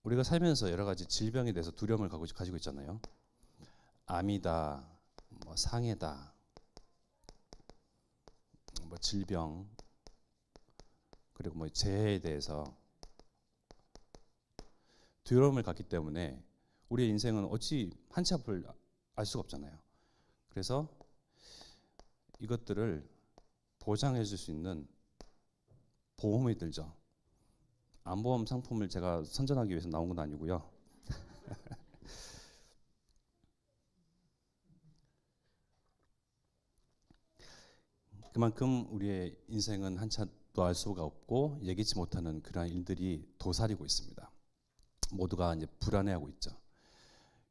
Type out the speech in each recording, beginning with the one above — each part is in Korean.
우리가 살면서 여러 가지 질병에 대해서 두려움을 가지고 있잖아요. 암이다, 뭐 상해다, 뭐 질병, 그리고 뭐 재해에 대해서 두려움을 갖기 때문에 우리의 인생은 어찌 한 치 앞을 알 수가 없잖아요. 그래서 이것들을 보장해 줄 수 있는 보험이 들죠. 암보험 상품을 제가 선전하기 위해서 나온 건 아니고요. 그만큼 우리의 인생은 한치 앞도 알 수가 없고 예기치 못하는 그러한 일들이 도사리고 있습니다. 모두가 이제 불안해하고 있죠.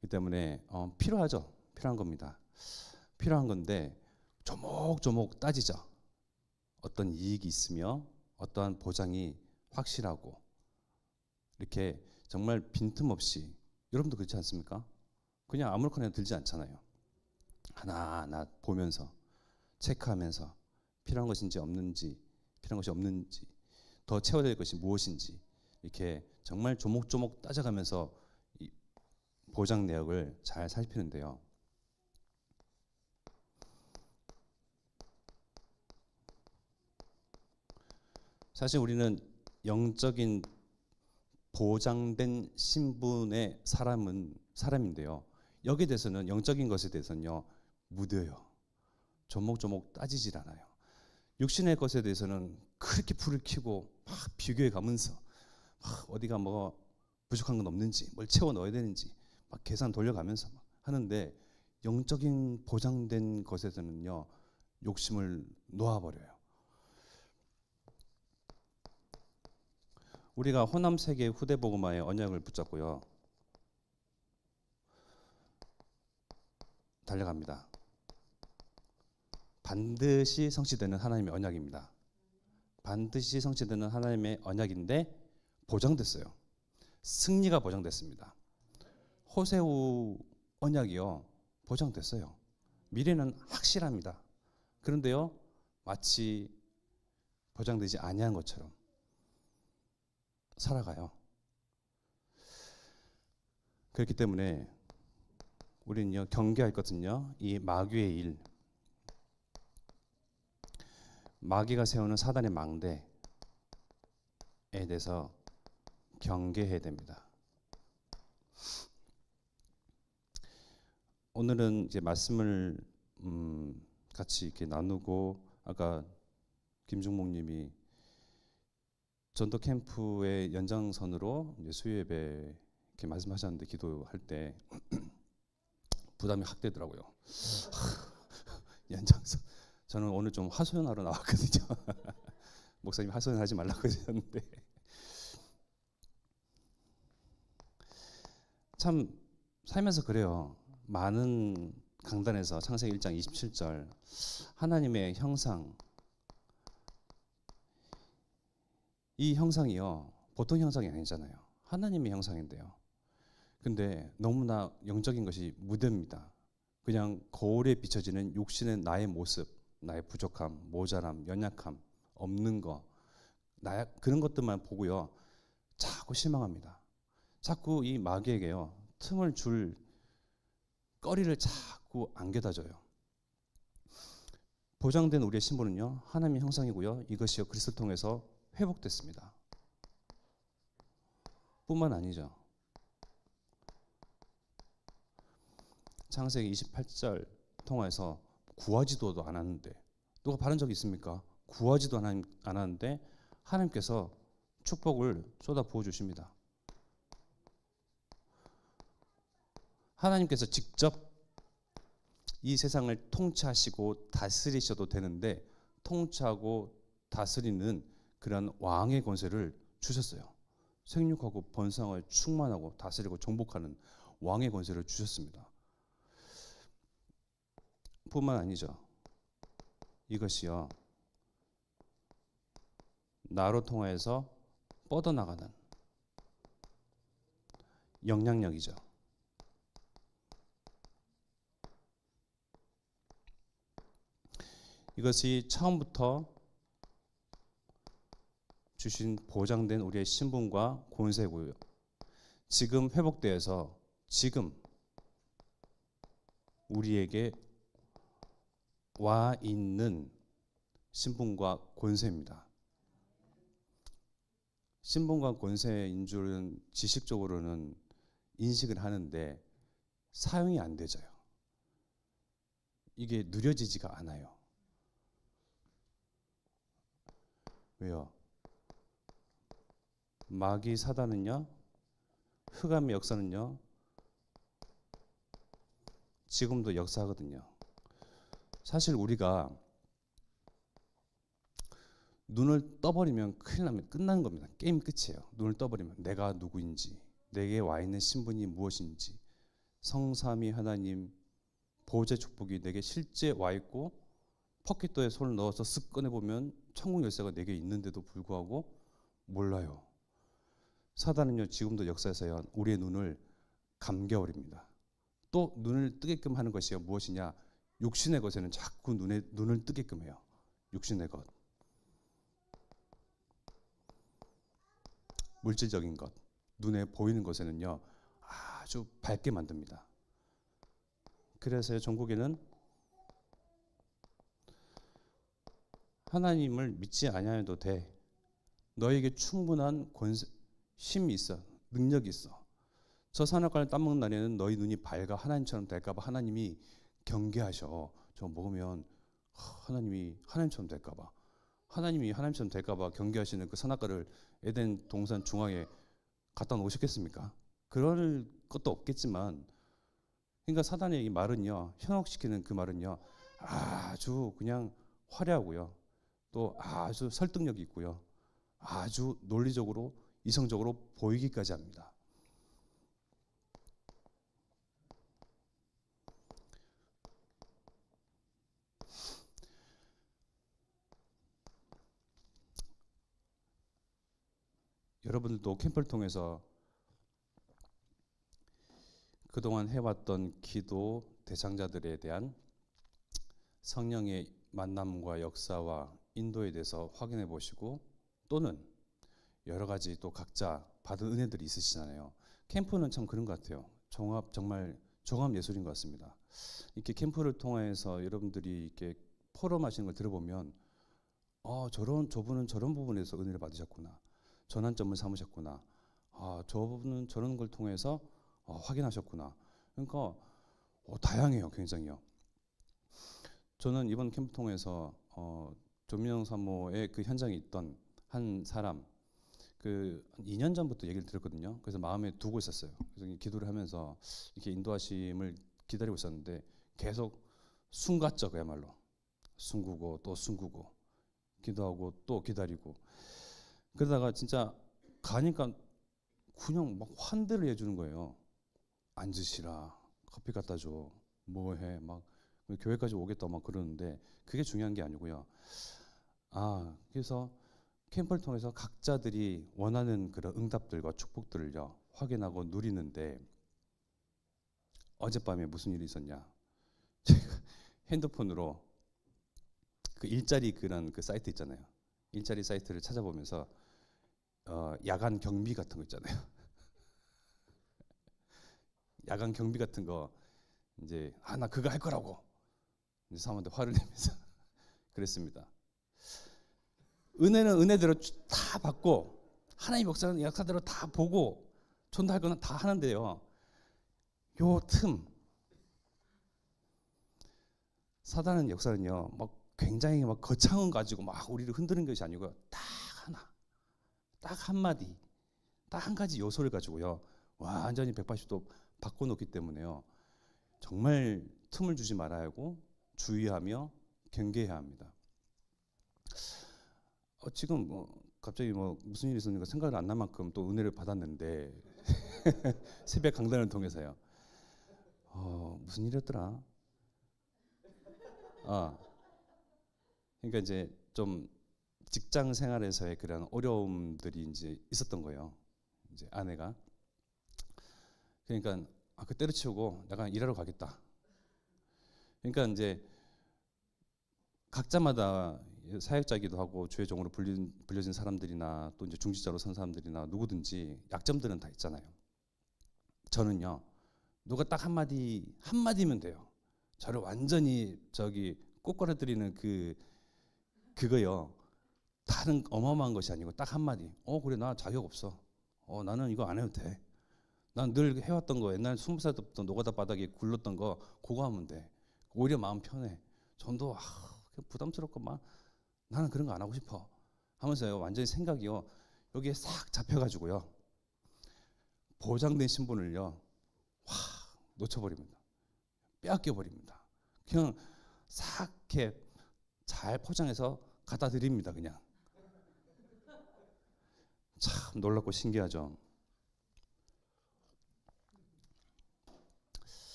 그 때문에 필요한 겁니다. 필요한 건데 조목조목 따지죠. 어떤 이익이 있으며 어떠한 보장이 확실하고 이렇게 정말 빈틈없이, 여러분도 그렇지 않습니까? 그냥 아무렇거나 들지 않잖아요. 하나하나 보면서 체크하면서 필요한 것인지 없는지, 필요한 것이 없는지, 더 채워야 될 것이 무엇인지 이렇게 정말 조목조목 따져가면서 이 보장 내역을 잘 살피는데요. 사실 우리는 영적인 보장된 신분의 사람인데요. 여기에 대해서는, 영적인 것에 대해서는요, 무뎌요. 조목조목 따지질 않아요. 육신의 것에 대해서는 그렇게 불을 켜고 막 비교해 가면서 어디가 뭐 부족한 건 없는지, 뭘 채워 넣어야 되는지 막 계산 돌려가면서 막 하는데, 영적인 보장된 것에서는요, 욕심을 놓아버려요. 우리가 호남세계 후대복음화의 언약을 붙잡고요, 달려갑니다. 반드시 성취되는 하나님의 언약입니다. 반드시 성취되는 하나님의 언약인데 보장됐어요. 승리가 보장됐습니다. 호세우 언약이요, 보장됐어요. 미래는 확실합니다. 그런데요, 마치 보장되지 아니한 것처럼 살아가요. 그렇기 때문에 우리는요, 경계할 것은요, 이 마귀의 일, 마귀가 세우는 사단의 망대에 대해서 경계해야 됩니다. 오늘은 이제 말씀을 같이 이렇게 나누고, 아까 김중목님이 전도 캠프의 연장선으로 이제 수요 예배 이렇게 말씀하셨는데, 기도할 때 부담이 확 되더라고요. 연장선. 저는 오늘 좀 하소연하러 나왔거든요. 목사님 하소연하지 말라고 하셨는데, 참 살면서 그래요. 많은 강단에서 창세기 1장 27절 하나님의 형상, 이 형상이요, 보통 형상이 아니잖아요. 하나님의 형상인데요. 근데 너무나 영적인 것이 무뎌입니다. 그냥 거울에 비춰지는 육신의 나의 모습, 나의 부족함, 모자람, 연약함, 없는 거, 그런 것들만 보고요, 자꾸 실망합니다. 자꾸 이 마귀에게요, 틈을 줄 거리를 자꾸 안겨다 줘요. 보장된 우리의 신분은요, 하나님의 형상이고요, 이것이요 그리스도를 통해서 회복됐습니다. 뿐만 아니죠. 창세기 28절 통화에서 구하지도 않았는데, 누가 바른 적이 있습니까? 구하지도 않았는데 하나님께서 축복을 쏟아 부어 주십니다. 하나님께서 직접 이 세상을 통치하시고 다스리셔도 되는데, 통치하고 다스리는 그런 왕의 권세를 주셨어요. 생육하고 번성을 충만하고 다스리고 정복하는 왕의 권세를 주셨습니다. 뿐만 아니죠. 이것이요, 나로 통하여서 뻗어나가는 영향력이죠. 이것이 처음부터 주신 보장된 우리의 신분과 권세고요. 지금 회복되어서 지금 우리에게 와 있는 신분과 권세입니다. 신분과 권세인 줄은 지식적으로는 인식을 하는데 사용이 안 되져요. 이게 누려지지가 않아요. 왜요? 마귀 사단은요, 흑암의 역사는요, 지금도 역사하거든요. 사실 우리가 눈을 떠버리면 큰일 나면 끝나는 겁니다. 게임 끝이에요. 눈을 떠버리면 내가 누구인지, 내게 와 있는 신분이 무엇인지, 성삼위 하나님 보호자 축복이 내게 실제 와 있고 포켓도에 손을 넣어서 쓱 꺼내보면 천국 열쇠가 내게 있는데도 불구하고 몰라요. 사단은요, 지금도 역사에서요, 우리의 눈을 감겨버립니다. 또 눈을 뜨게끔 하는 것이요, 무엇이냐? 육신의 것에는 자꾸 눈을 뜨게끔 해요. 육신의 것, 물질적인 것, 눈에 보이는 것에는요, 아주 밝게 만듭니다. 그래서 전국에는 하나님을 믿지 아니하여도 돼. 너에게 충분한 힘이 있어, 능력이 있어. 저 산악관을 따먹는 날에는 너희 눈이 밝아 하나님처럼 될까봐 하나님이 경계하셔. 저거 먹으면 하나님이 하나님처럼 될까봐, 하나님이 하나님처럼 될까봐 경계하시는 그 선악과를 에덴 동산 중앙에 갖다 놓으셨겠습니까? 그럴 것도 없겠지만, 그러니까 사단의 이 말은요, 현혹시키는 그 말은요, 아주 그냥 화려하고요, 또 아주 설득력이 있고요, 아주 논리적으로 이성적으로 보이기까지 합니다. 여러분들도 캠프를 통해서 그동안 해왔던 기도 대상자들에 대한 성령의 만남과 역사와 인도에 대해서 확인해 보시고, 또는 여러 가지 또 각자 받은 은혜들이 있으시잖아요. 캠프는 참 그런 것 같아요. 정말 종합 예술인 것 같습니다. 이렇게 캠프를 통해서 여러분들이 이렇게 포럼하시는 걸 들어보면, 저분은 저런 부분에서 은혜를 받으셨구나, 전환점을 삼으셨구나, 저분은 저런 걸 통해서 확인하셨구나. 그러니까 다양해요, 굉장히요. 저는 이번 캠프 통해서 조민영 사모의 그 현장에 있던 한 사람, 그 2년 전부터 얘기를 들었거든요. 그래서 마음에 두고 있었어요. 그래서 기도를 하면서 이렇게 인도하심을 기다리고 있었는데 계속 숨갔죠, 그야말로. 숨구고 또 숨구고, 기도하고 또 기다리고. 그러다가 진짜 가니까 그냥 막 환대를 해주는 거예요. 앉으시라, 커피 갖다 줘, 뭐해, 막 교회까지 오겠다 막 그러는데, 그게 중요한 게 아니고요. 그래서 캠프를 통해서 각자들이 원하는 그런 응답들과 축복들을요, 확인하고 누리는데, 어젯밤에 무슨 일이 있었냐? 제가 핸드폰으로 그 일자리 그런 그 사이트 있잖아요. 일자리 사이트를 찾아보면서 야간 경비 같은 거 있잖아요. 야간 경비 같은 거 이제 나 그거 할 거라고 이제 사모한테 화를 내면서 그랬습니다. 은혜는 은혜대로 다 받고, 하나님 역사는 역사대로 다 보고, 전도할 거는 다 하는데요, 요 틈, 사단은 역사는요, 막 굉장히 막 거창은 가지고 막 우리를 흔드는 것이 아니고요, 딱 하나, 딱 한마디, 딱 한 가지 요소를 가지고요, 완전히 180도 바꿔놓기 때문에요, 정말 틈을 주지 말아야 하고 주의하며 경계해야 합니다. 지금 갑자기 무슨 일이 있었는가 생각이 안 날 만큼 또 은혜를 받았는데 새벽 강단을 통해서요. 무슨 일이었더라? 그러니까 이제 좀 직장 생활에서의 그런 어려움들이 이제 있었던 거예요. 이제 아내가. 그러니까 그 때려치우고 내가 일하러 가겠다. 그러니까 이제 각자마다 사역자이기도 하고 주의 종으로 불려진 사람들이나 또 이제 중직자로 선 사람들이나 누구든지 약점들은 다 있잖아요. 저는요, 누가 딱 한마디면 돼요. 저를 완전히 꼬꾸라뜨리는 그거요. 다른 어마어마한 것이 아니고 딱 한마디. 그래, 나 자격 없어. 나는 이거 안 해도 돼. 난 늘 해왔던 거, 옛날 20살 때부터 노가다 바닥에 굴렀던 거, 그거 하면 돼. 오히려 마음 편해. 전도 부담스럽고 막 나는 그런 거 안 하고 싶어 하면서요, 완전히 생각이요, 여기에 싹 잡혀가지고요, 보장된 신분을요, 확 놓쳐버립니다. 빼앗겨 버립니다. 그냥 싹 이렇게 잘 포장해서 갖다 드립니다. 그냥. 참 놀랍고 신기하죠.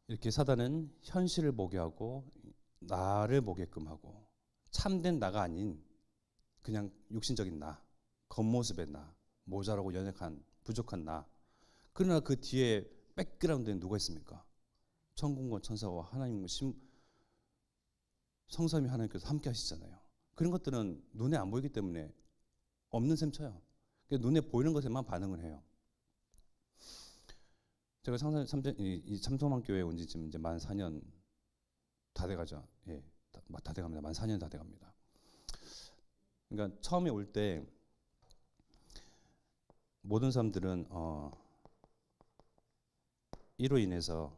이렇게 사단은 현실을 보게 하고 나를 보게끔 하고, 참된 나가 아닌 그냥 육신적인 나, 겉모습의 나, 모자라고 연약한 부족한 나. 그러나 그 뒤에 백그라운드에 누가 있습니까? 천군과 천사와 하나님, 성삼위 하나님께서 함께 하시잖아요. 그런 것들은 눈에 안 보이기 때문에 없는 셈 쳐요. 눈에 보이는 것에만 반응을 해요. 제가 이 참소만 교회에 온 지 지금 이제 만 4년 다 돼가죠. 예, 다 돼갑니다. 만 4년 다 돼갑니다. 그러니까 처음에 올 때 모든 사람들은 이로 인해서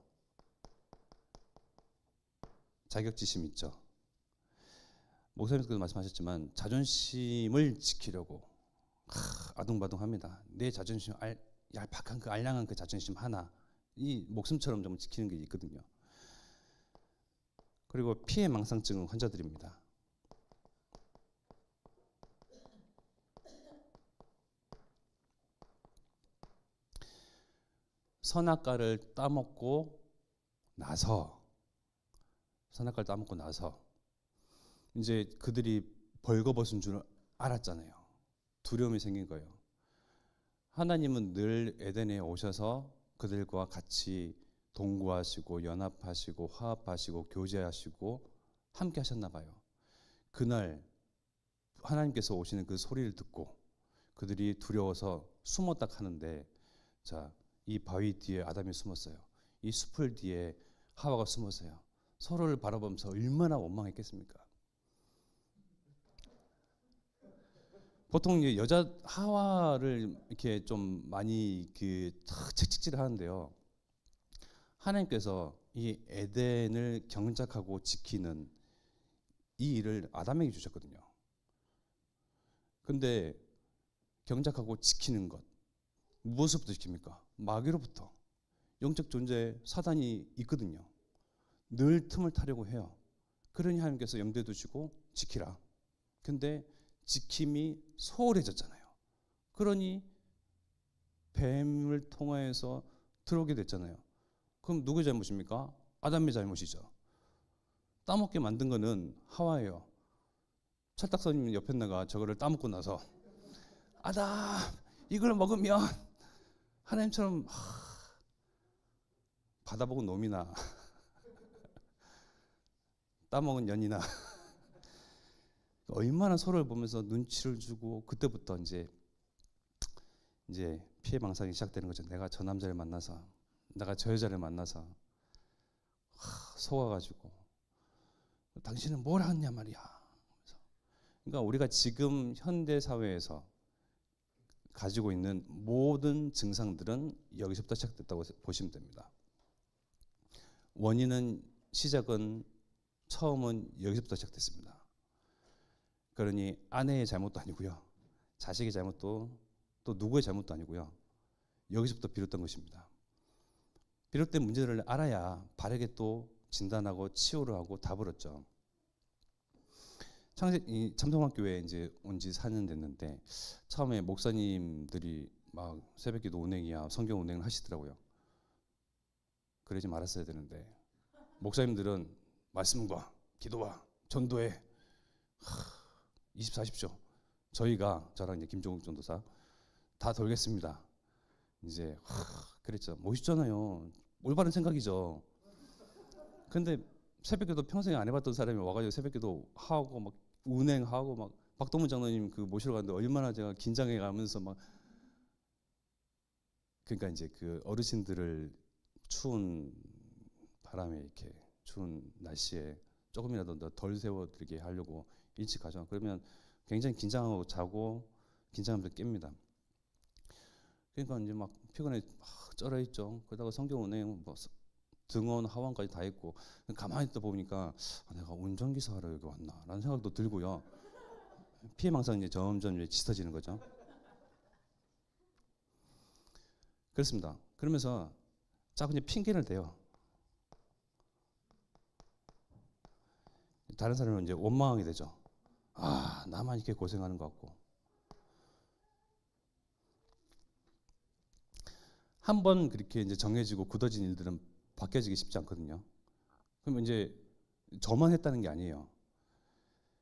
자격지심 있죠. 목사님께서 말씀하셨지만 자존심을 지키려고 아둥바둥합니다. 내 자존심, 얄팍한 그 알량한 그 자존심 하나, 이 목숨처럼 좀 지키는 게 있거든요. 그리고 피해망상증 환자들입니다. 선악과를 따먹고 나서 이제 그들이 벌거벗은 줄 알았잖아요. 두려움이 생긴 거예요. 하나님은 늘 에덴에 오셔서 그들과 같이 동거하시고 연합하시고 화합하시고 교제하시고 함께 하셨나 봐요. 그날 하나님께서 오시는 그 소리를 듣고 그들이 두려워서 숨었다 하는데, 자, 이 바위 뒤에 아담이 숨었어요. 이 숲을 뒤에 하와가 숨었어요. 서로를 바라보면서 얼마나 원망했겠습니까? 보통 여자 하와를 이렇게 좀 많이 채찍질을 하는데요. 하나님께서 이 에덴을 경작하고 지키는 이 일을 아담에게 주셨거든요. 근데 경작하고 지키는 것, 무엇부터 지킵니까? 마귀로부터. 영적 존재에 사단이 있거든요. 늘 틈을 타려고 해요. 그러니 하나님께서 염두에 두시고 지키라. 근데 지킴이 소홀해졌잖아요. 그러니 뱀을 통하여서 들어오게 됐잖아요. 그럼 누구의 잘못입니까? 아담의 잘못이죠. 따먹게 만든 거는 하와예요. 철딱서님 옆에 나가 저거를 따먹고 나서, 아담, 이걸 먹으면 하나님처럼 받아보고 놈이나 따먹은 년이나 얼마나 서로를 보면서 눈치를 주고, 그때부터 이제 피해망상이 시작되는 거죠. 내가 저 남자를 만나서, 내가 저 여자를 만나서 속아가지고 당신은 뭘 하느냐 말이야. 그러니까 우리가 지금 현대 사회에서 가지고 있는 모든 증상들은 여기서부터 시작됐다고 보시면 됩니다. 원인은, 시작은, 처음은 여기서부터 시작됐습니다. 그러니 아내의 잘못도 아니고요, 자식의 잘못도, 또 누구의 잘못도 아니고요, 여기서부터 비롯된 것입니다. 비롯된 문제를 알아야 바르게 또 진단하고 치유를 하고 답을 얻죠. 참동학교에 이제 온 지 4년 됐는데, 처음에 목사님들이 막 새벽기도 운행이야, 성경 운행을 하시더라고요. 그러지 말았어야 되는데, 목사님들은 말씀과 기도와 전도에 24십시오. 저랑 이제 김종국 전도사 다 돌겠습니다. 이제 그랬죠. 멋있잖아요. 올바른 생각이죠. 근데 새벽기도 평생 안 해봤던 사람이 와가지고 새벽기도 하고 막 운행하고 막 박동문 장로님 모시러 갔는데 얼마나 제가 긴장해가면서 막 그러니까 이제 그 어르신들을 추운 바람에 이렇게 추운 날씨에 조금이라도 덜 세워드리게 하려고 일찍 가죠. 그러면 굉장히 긴장하고 자고 긴장하면서 깹니다. 그러니까 이제 막 피곤해 막 쩔어 있죠. 그러다가 성경 은행 뭐 등원 하원까지 다 했고 가만히 있다 보니까 내가 운전기사 하러 여기 왔나라는 생각도 들고요. 피해망상 이제 점점 이제 짙어지는 거죠. 그렇습니다. 그러면서 자꾸 이제 핑계를 대요. 다른 사람은 이제 원망하게 되죠. 아, 나만 이렇게 고생하는 것 같고. 한번 그렇게 이제 정해지고 굳어진 일들은 바뀌어지기 쉽지 않거든요. 그러면 이제 저만 했다는 게 아니에요.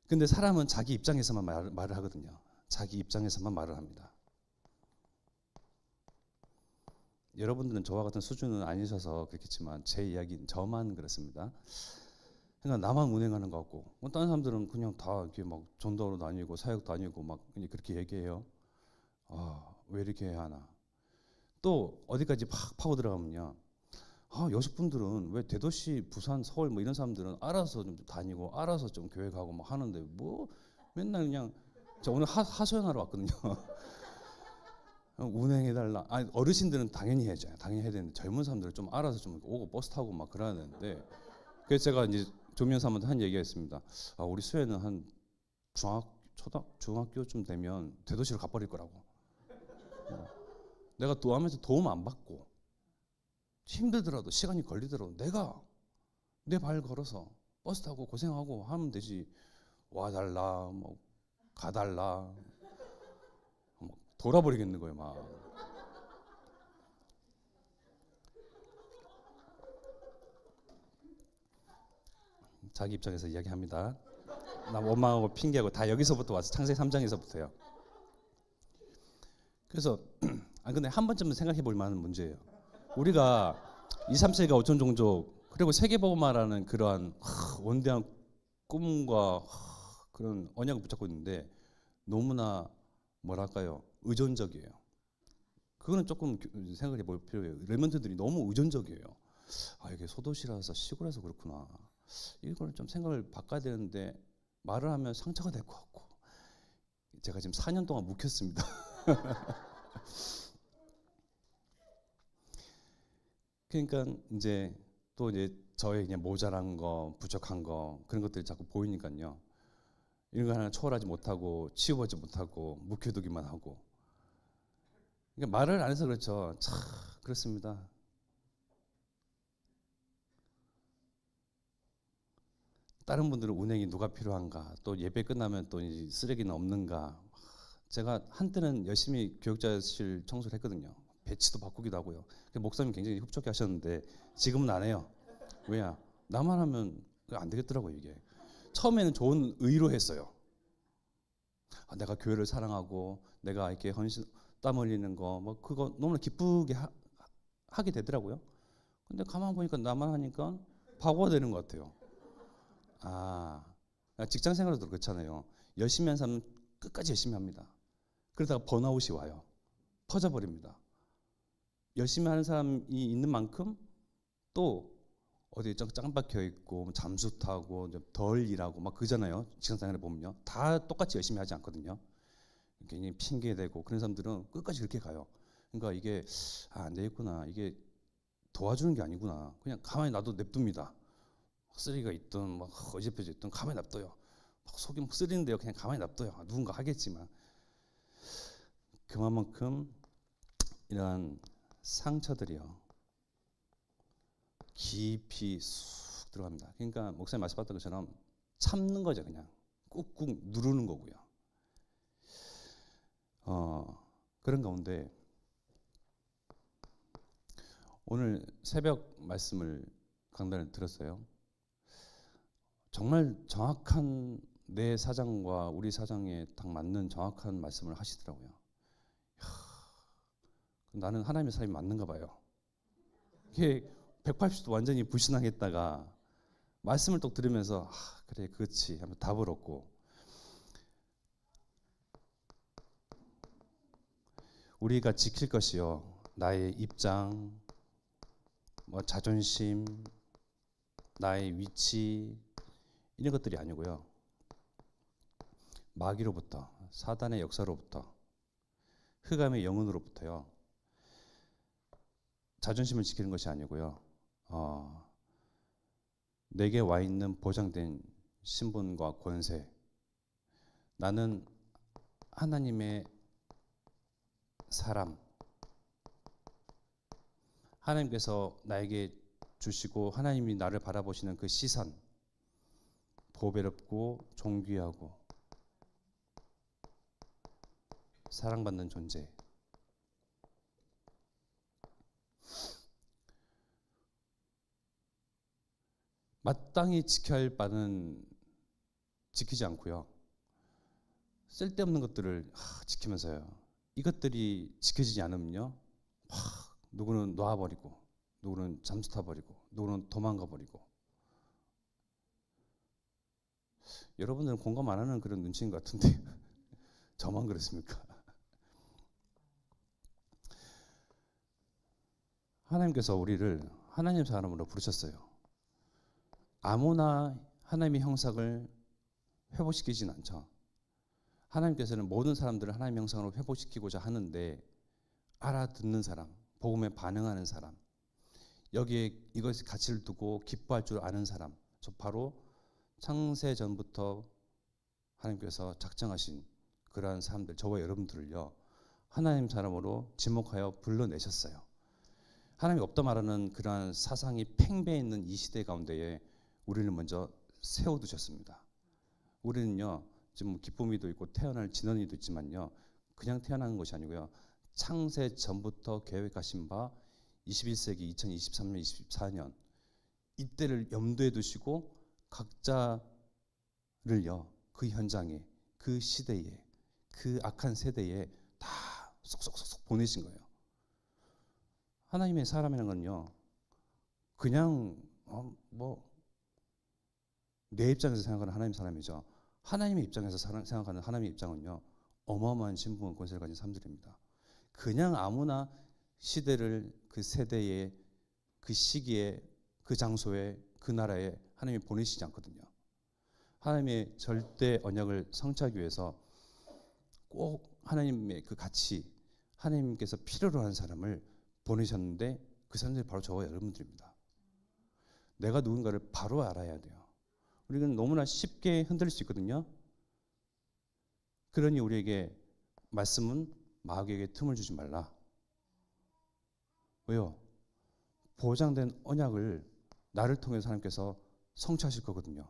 근데 사람은 자기 입장에서만 말을 하거든요. 자기 입장에서만 말을 합니다. 여러분들은 저와 같은 수준은 아니셔서 그렇겠지만 제 이야기는 저만 그렇습니다. 그러니까 나만 운행하는 것 같고 다른 사람들은 그냥 다 이렇게 막 전도로 다니고 사역 다니고 막 그렇게 얘기해요. 아, 왜 이렇게 해야 하나. 또 어디까지 팍 파고 들어가면요. 아, 여식분들은 왜 대도시 부산 서울 뭐 이런 사람들은 알아서 좀 다니고 알아서 좀 교회 가고 막 하는데 뭐 맨날 그냥 저 오늘 하소연하러 왔거든요. 운행해달라. 아니, 어르신들은 당연히 해줘요. 당연히 해야 되는데 젊은 사람들은 좀 알아서 좀 오고 버스 타고 막 그래야 되는데 그래서 제가 이제 조민사한테 한 얘기가 있습니다. 아, 우리 수혜는 한 중학교쯤 되면 대도시로 가버릴 거라고. 내가 또 하면서 도움 안 받고 힘들더라도 시간이 걸리더라도 내가 내 발 걸어서 버스 타고 고생하고 하면 되지. 와달라 뭐 가달라 뭐 돌아버리겠는 거예요 막. 자기 입장에서 이야기합니다. 나 원망하고 핑계하고 다 여기서부터 와서 창세기 3장에서부터요. 그래서 근데 한 번쯤은 생각해 볼 만한 문제예요. 우리가 2, 3세기가 5천 종족 그리고 세계복음화라는 그러한 원대한 꿈과 그런 언약을 붙잡고 있는데 너무나 뭐랄까요 의존적이에요. 그거는 조금 생각해 볼 필요해요. 레몬트들이 너무 의존적이에요. 아, 이게 소도시라서 시골에서 그렇구나. 이걸 좀 생각을 바꿔야 되는데 말을 하면 상처가 될 것 같고. 제가 지금 4년 동안 묵혔습니다. 그러니까 이제 또 이제 저의 그냥 모자란 거, 부족한 거 그런 것들이 자꾸 보이니까요. 이런 거 하나 초월하지 못하고 치유하지 못하고 묵혀두기만 하고. 그러니까 말을 안 해서 그렇죠. 참 그렇습니다. 다른 분들은 운행이 누가 필요한가, 또 예배 끝나면 또 쓰레기는 없는가. 제가 한때는 열심히 교육자실 청소를 했거든요. 배치도 바꾸기도 하고요. 목사님 굉장히 흡족해 하셨는데 지금은 안 해요. 왜냐? 나만 하면 안 되겠더라고요 이게. 처음에는 좋은 의로 했어요. 아, 내가 교회를 사랑하고 내가 이렇게 헌신 땀 흘리는 거 뭐 그거 너무나 기쁘게 하게 되더라고요. 근데 가만 보니까 나만 하니까 바보가 되는 것 같아요. 아, 직장 생활도 그렇잖아요. 열심히 하는 사람은 끝까지 열심히 합니다. 그러다가 번아웃이 와요. 퍼져버립니다. 열심히 하는 사람이 있는 만큼 또 어디 짱 박혀 있고 잠수 타고 덜 일하고 막 그러잖아요. 직장 생활에 보면요. 다 똑같이 열심히 하지 않거든요. 괜히 핑계 대고 그런 사람들은 끝까지 그렇게 가요. 그러니까 이게 안 되겠구나. 이게 도와주는 게 아니구나. 그냥 가만히 놔도 냅둡니다. 쓰레기가 있든 막 어지럽혀져 있든 가만히 놔둬요. 막 속이 막 쓰리는데요. 그냥 가만히 놔둬요. 누군가 하겠지만 그만큼 이러한 상처들이요 깊이 쑥 들어갑니다. 그러니까 목사님 말씀하셨던 것처럼 참는 거죠. 그냥 꾹꾹 누르는 거고요. 그런 가운데 오늘 새벽 말씀을 강단을 들었어요. 정말 정확한 내 사장과 우리 사장에 딱 맞는 정확한 말씀을 하시더라고요. 나는 하나님의 사람이 맞는가 봐요. 이게 180도 완전히 불신앙했다가 말씀을 또 들으면서 그래 그렇지 하면 답을 얻고 우리가 지킬 것이요 나의 입장, 뭐 자존심, 나의 위치 이런 것들이 아니고요. 마귀로부터, 사단의 역사로부터, 흑암의 영혼으로부터요. 자존심을 지키는 것이 아니고요. 내게 와 있는 보장된 신분과 권세, 나는 하나님의 사람, 하나님께서 나에게 주시고 하나님이 나를 바라보시는 그 시선, 보배롭고 존귀하고 사랑받는 존재. 마땅히 지켜야 할 바는 지키지 않고요. 쓸데없는 것들을 지키면서요. 이것들이 지켜지지 않으면요. 누구는 놔버리고, 누구는 잠수 타버리고, 누구는 도망가 버리고. 여러분들은 공감 안 하는 그런 눈치인 것 같은데 저만 그렇습니까? 하나님께서 우리를 하나님 사람으로 부르셨어요. 아무나 하나님의 형상을 회복시키진 않죠. 하나님께서는 모든 사람들을 하나님의 형상으로 회복시키고자 하는데 알아듣는 사람, 복음에 반응하는 사람, 여기에 이것의 가치를 두고 기뻐할 줄 아는 사람, 저 바로 창세 전부터 하나님께서 작정하신 그러한 사람들, 저와 여러분들을요 하나님 사람으로 지목하여 불러내셨어요. 하나님이 없다 말하는 그러한 사상이 팽배해 있는 이 시대 가운데에 우리를 먼저 세워두셨습니다. 우리는요 지금 기쁨이도 있고 태어날 진원이도 있지만요 그냥 태어나는 것이 아니고요 창세 전부터 계획하신 바 21세기 2023년 24년 이때를 염두에 두시고 각자를요 그 현장에 그 시대에 그 악한 세대에 다 쏙쏙쏙 보내신 거예요. 하나님의 사람이라는 건요 그냥 내 입장에서 생각하는 하나님 사람이죠. 하나님의 입장에서 생각하는 하나님의 입장은요 어마어마한 신분 권세를 가진 사람들입니다. 그냥 아무나 시대를 그 세대에 그 시기에 그 장소에 그 나라에 하나님이 보내시지 않거든요. 하나님의 절대 언약을 성취하기 위해서 꼭 하나님의 그 가치, 하나님께서 필요로 하는 사람을 보내셨는데 그 사람들이 바로 저와 여러분들입니다. 내가 누군가를 바로 알아야 돼요. 우리는 너무나 쉽게 흔들릴 수 있거든요. 그러니 우리에게 말씀은 마귀에게 틈을 주지 말라. 왜요? 보장된 언약을 나를 통해서 하나님께서 성취하실 거거든요.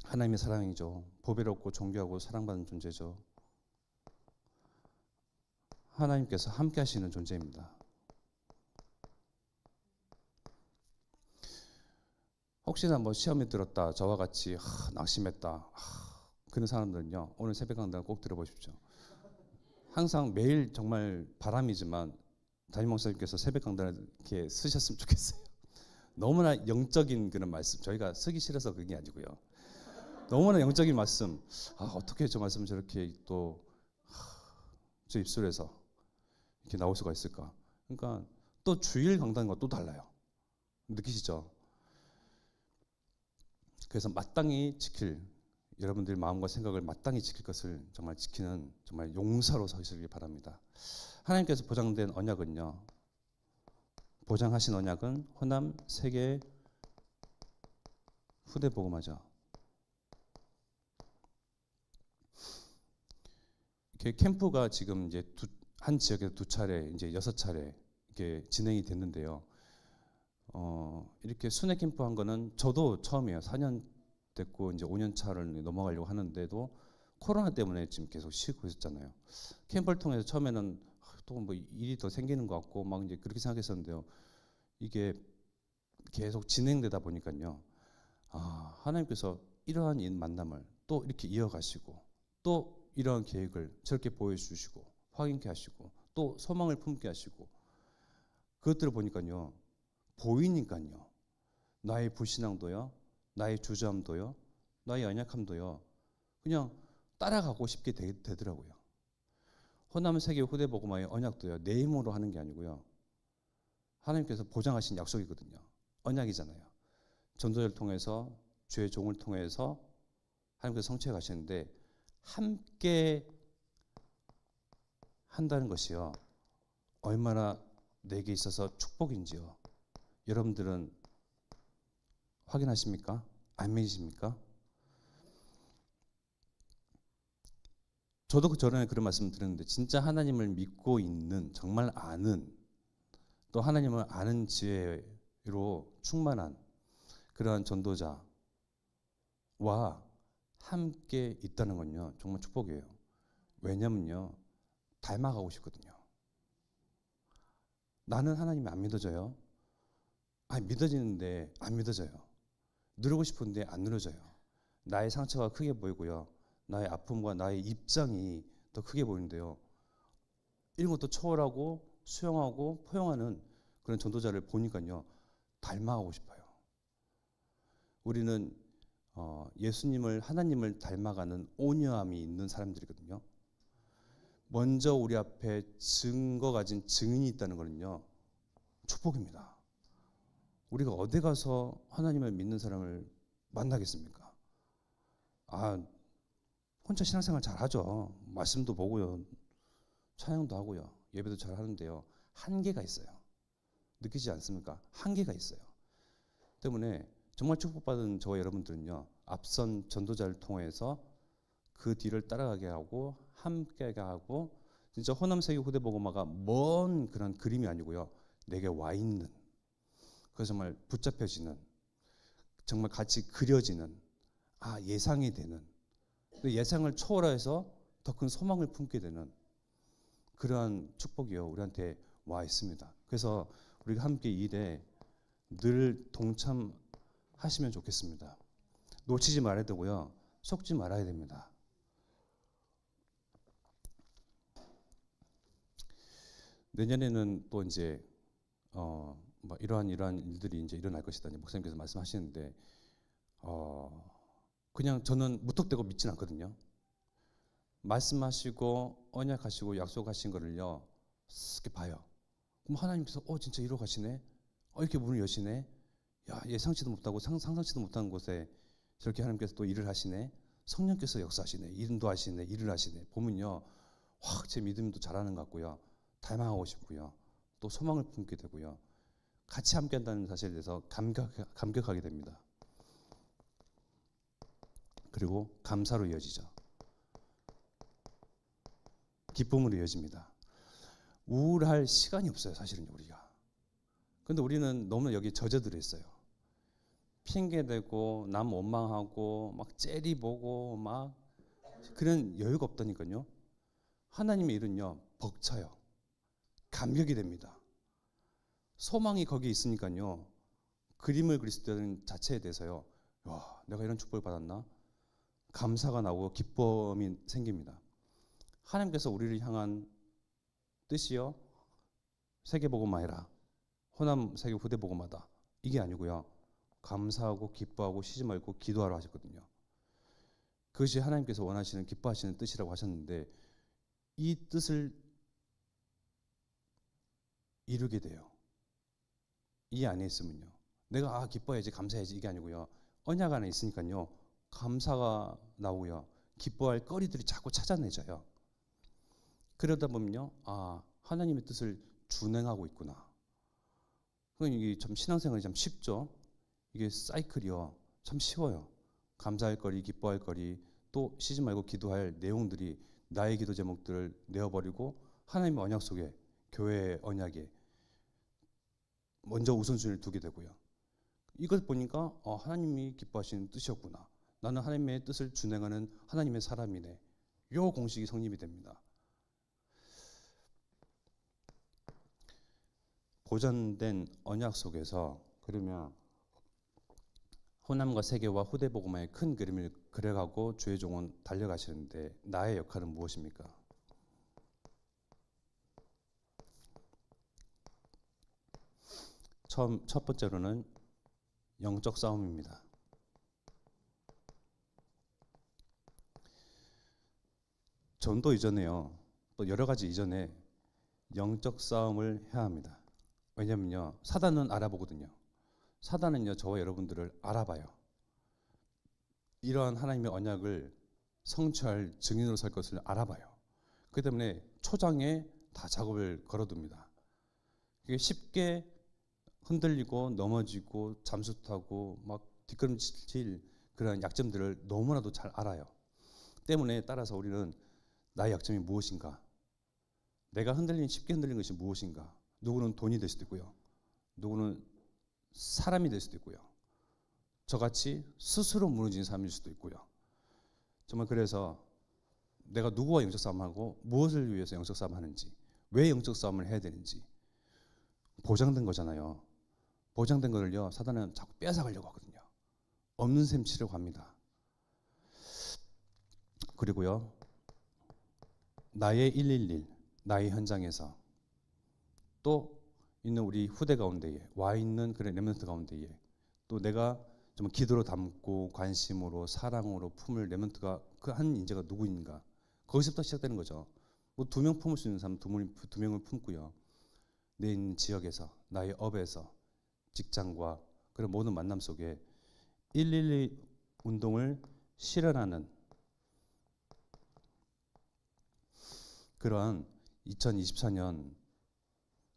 하나님의 사랑이죠. 보배롭고 존귀하고 사랑받는 존재죠. 하나님께서 함께 하시는 존재입니다. 혹시나 시험에 들었다 저와 같이 낙심했다 그런 사람들은요 오늘 새벽 강단 꼭 들어보십시오. 항상 매일 정말 바람이지만 담임 목사님께서 새벽 강단을 이렇게 쓰셨으면 좋겠어요. 너무나 영적인 그런 말씀, 저희가 쓰기 싫어서 그게 아니고요. 너무나 영적인 말씀, 어떻게 저 말씀을 저렇게 또 저 입술에서 이렇게 나올 수가 있을까? 그러니까 또 주일 강단과 또 달라요. 느끼시죠? 그래서 마땅히 지킬, 여러분들의 마음과 생각을 마땅히 지킬 것을 정말 지키는 정말 용사로 서시길 바랍니다. 하나님께서 보장된 언약은요, 보장하신 언약은 호남 세계 후대 복음화죠. 이렇게 캠프가 지금 이제 한 지역에서 2차례, 이제 6차례 이렇게 진행이 됐는데요. 이렇게 순회 캠프 한 거는 저도 처음이에요. 4년 됐고 이제 5년 차를 넘어가려고 하는데도 코로나 때문에 지금 계속 쉬고 있었잖아요. 캠프를 통해서 처음에는 또 일이 더 생기는 것 같고 막 이제 그렇게 생각했었는데요. 이게 계속 진행되다 보니까요. 하나님께서 이러한 만남을 또 이렇게 이어가시고 또 이러한 계획을 저렇게 보여주시고 확인케 하시고 또 소망을 품게 하시고 그것들을 보니까요. 보이니까요. 나의 불신앙도요. 나의 주저함도요. 나의 연약함도요. 그냥 따라가고 싶게 되더라고요. 호남 세계 후대 복음화의 언약도요, 내 힘으로 하는 게 아니고요, 하나님께서 보장하신 약속이거든요. 언약이잖아요. 전도자를 통해서, 주의 종을 통해서 하나님께서 성취해 가시는데, 함께 한다는 것이요, 얼마나 내게 있어서 축복인지요, 여러분들은 확인하십니까? 안 믿으십니까? 저도 전에 그런 말씀 드렸는데, 진짜 하나님을 믿고 있는, 정말 아는, 또 하나님을 아는 지혜로 충만한 그러한 전도자와 함께 있다는 건요, 정말 축복이에요. 왜냐면요, 닮아가고 싶거든요. 나는 하나님이 안 믿어져요. 믿어지는데 안 믿어져요. 누르고 싶은데 안 누려져요. 나의 상처가 크게 보이고요, 나의 아픔과 나의 입장이 더 크게 보이는데요, 이런 것도 초월하고 수용하고 포용하는 그런 전도자를 보니까요, 닮아가고 싶어요. 우리는 예수님을, 하나님을 닮아가는 온유함이 있는 사람들이거든요. 먼저 우리 앞에 증거 가진 증인이 있다는 거는요, 축복입니다. 우리가 어디 가서 하나님을 믿는 사람을 만나겠습니까? 혼자 신앙생활 잘하죠. 말씀도 보고요, 찬양도 하고요, 예배도 잘 하는데요, 한계가 있어요. 느끼지 않습니까? 한계가 있어요. 때문에 정말 축복받은 저와 여러분들은요, 앞선 전도자를 통해서 그 뒤를 따라가게 하고 함께하게 하고, 진짜 호남 세계 후대 복음화가 먼 그런 그림이 아니고요, 내게 와 있는, 그래서 정말 붙잡혀지는, 정말 같이 그려지는, 예상이 되는, 그 예상을 초월해서 더 큰 소망을 품게 되는 그러한 축복이요, 우리한테 와 있습니다. 그래서 우리가 함께 이 일에 늘 동참하시면 좋겠습니다. 놓치지 말아야 되고요, 속지 말아야 됩니다. 내년에는 또 이제 이러한 일들이 이제 일어날 것이다, 목사님께서 말씀하시는데, 그냥 저는 무턱대고 믿지는 않거든요. 말씀하시고 언약하시고 약속하신 거를요, 이렇게 봐요. 그럼 하나님께서 진짜 이루어 가시네, 이렇게 문을 여시네, 예상치도 못하고 상상치도 못한 곳에 저렇게 하나님께서 또 일을 하시네, 성령께서 역사하시네, 인도하시네, 일을 하시네, 보면요, 확 제 믿음도 자라는 것 같고요, 닮아가고 싶고요, 또 소망을 품게 되고요, 같이 함께 한다는 사실에 대해서 감격하게 됩니다. 그리고 감사로 이어지죠. 기쁨으로 이어집니다. 우울할 시간이 없어요, 사실은 우리가. 근데 우리는 너무 여기 젖어들어 있어요. 핑계대고 남 원망하고 막 째리보고 막 그런 여유가 없다니까요. 하나님의 일은요, 벅차요. 감격이 됩니다. 소망이 거기 있으니까요, 그림을 그리스 때는 자체에 대해서요, 내가 이런 축복을 받았나? 감사가 나오고 기쁨이 생깁니다. 하나님께서 우리를 향한 뜻이요, 세계복음화해라, 호남 세계 후대 복음화다, 이게 아니고요, 감사하고 기뻐하고 쉬지 말고 기도하라 하셨거든요. 그것이 하나님께서 원하시는, 기뻐하시는 뜻이라고 하셨는데, 이 뜻을 이루게 돼요. 이 안에 있으면요, 내가 기뻐해야지, 감사해야지, 이게 아니고요, 언약 안에 있으니까요, 감사가 나오고요, 기뻐할 거리들이 자꾸 찾아내져요. 그러다 보면요, 하나님의 뜻을 준행하고 있구나. 이게 참 신앙생활이 참 쉽죠. 이게 사이클이요, 참 쉬워요. 감사할 거리, 기뻐할 거리, 또 쉬지 말고 기도할 내용들이 나의 기도 제목들을 내어버리고 하나님의 언약 속에, 교회의 언약에 먼저 우선순위를 두게 되고요. 이걸 보니까 하나님이 기뻐하시는 뜻이었구나, 나는 하나님의 뜻을 준행하는 하나님의 사람이네, 요 공식이 성립이 됩니다. 보존된 언약 속에서, 그러면 호남과 세계와 후대 복음화의 큰 그림을 그려가고 주의 종은 달려가시는데, 나의 역할은 무엇입니까? 첫 번째로는 영적 싸움입니다. 전도 이전에요, 또 여러 가지 이전에 영적 싸움을 해야 합니다. 왜냐면요, 사단은 알아보거든요. 사단은요, 저와 여러분들을 알아봐요. 이러한 하나님의 언약을 성취할 증인으로 설 것을 알아봐요. 그렇기 때문에 초장에 다 작업을 걸어둡니다. 그게 쉽게 흔들리고 넘어지고 잠수 타고 막 뒷걸음질 그런 약점들을 너무나도 잘 알아요. 때문에 따라서 우리는 나의 약점이 무엇인가, 내가 쉽게 흔들리는 것이 무엇인가. 누구는 돈이 될 수도 있고요, 누구는 사람이 될 수도 있고요, 저같이 스스로 무너진 사람일 수도 있고요. 정말 그래서 내가 누구와 영적 싸움하고 무엇을 위해서 영적 싸움하는지, 왜 영적 싸움을 해야 되는지 보장된 거잖아요. 보장된 거를요, 사단은 자꾸 빼앗아가려고 하거든요. 없는 셈 치려고 합니다. 그리고요, 나의 111, 나의 현장에서 또 있는 우리 후대 가운데에 와 있는 그런 렘넌트 가운데에 또 내가 좀 기도로 담고 관심으로 사랑으로 품을 렘넌트가 그 한 인재가 누구인가, 거기서부터 시작되는 거죠. 뭐 2명 품을 수 있는 사람 2명을 품고요, 내 있는 지역에서, 나의 업에서, 직장과 그런 모든 만남 속에 112 운동을 실현하는 그러한 2024년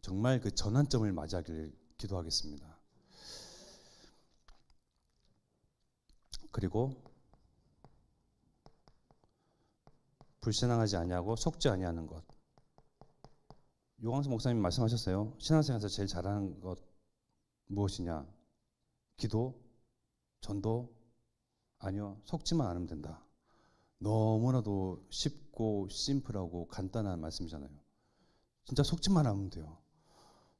정말 그 전환점을 맞이하기를 기도하겠습니다. 그리고 불신앙하지 아니하고 속지 아니하는 것. 요광수 목사님 말씀하셨어요. 신앙생활에서 제일 잘하는 것 무엇이냐? 기도, 전도, 아니요, 속지만 않으면 된다. 너무나도 쉽고 심플하고 간단한 말씀이잖아요. 진짜 속지만 하면 돼요.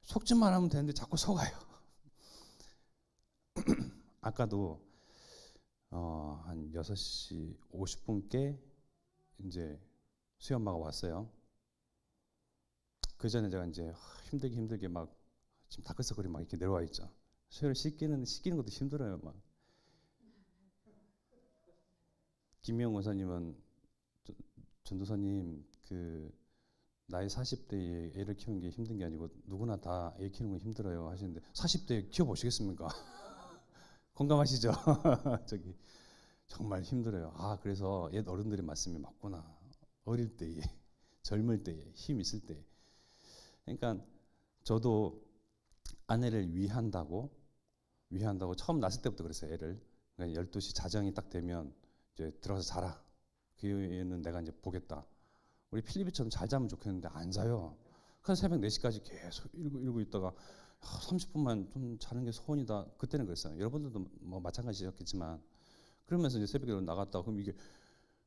속지만 하면 되는데 자꾸 속아요. 아까도 한 6시 50분께 이제 수연마가 왔어요. 그 전에 제가 이제 힘들게 막 지금 다크서클이 막 이렇게 내려와 있죠. 수연을 씻기는 것도 힘들어요. 막. 김미영 원사님은 전도사님 그 나이 40대에 애를 키우는 게 힘든 게 아니고 누구나 다 애 키우는 건 힘들어요 하시는데 40대에 키워보시겠습니까? 공감하시죠? 저기 정말 힘들어요. 그래서 옛 어른들의 말씀이 맞구나. 어릴 때에, 젊을 때에, 힘 있을 때. 그러니까 저도 아내를 위한다고 처음 낳았을 때부터 그랬어요. 애를. 그러니까 12시 자정이 딱 되면 이제 들어가서 자라. 그 이후에는 내가 이제 보겠다. 우리 필리피처럼 잘 자면 좋겠는데 안 자요. 그래서 새벽 4시까지 계속 읽고 있다가 30분만 좀 자는 게 소원이다. 그때는 그랬어요. 여러분들도 뭐 마찬가지였겠지만 그러면서 이제 새벽에 나갔다 그럼 이게